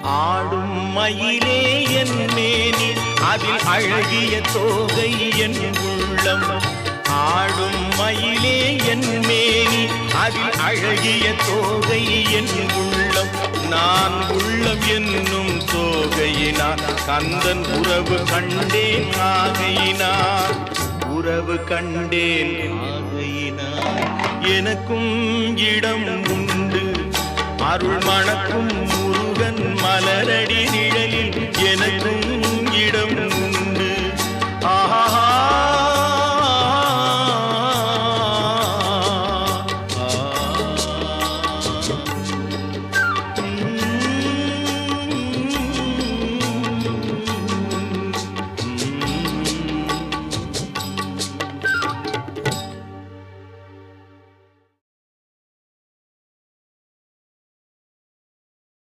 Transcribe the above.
ஆடும் மயிலே என் மேனி அதில் அழகிய தோகை என் உள்ளம். ஆடும் மயிலே என் மேனி அதில் அழகிய தோகை என் உள்ளம். நான் உள்ளம் என்னும் தோகையினார் கந்தன் உறவு கண்டேன் ஆகையினார். உறவு கண்டேன் ஆகையினார். எனக்கும் இடம் உண்டு அருள் மணக்கும்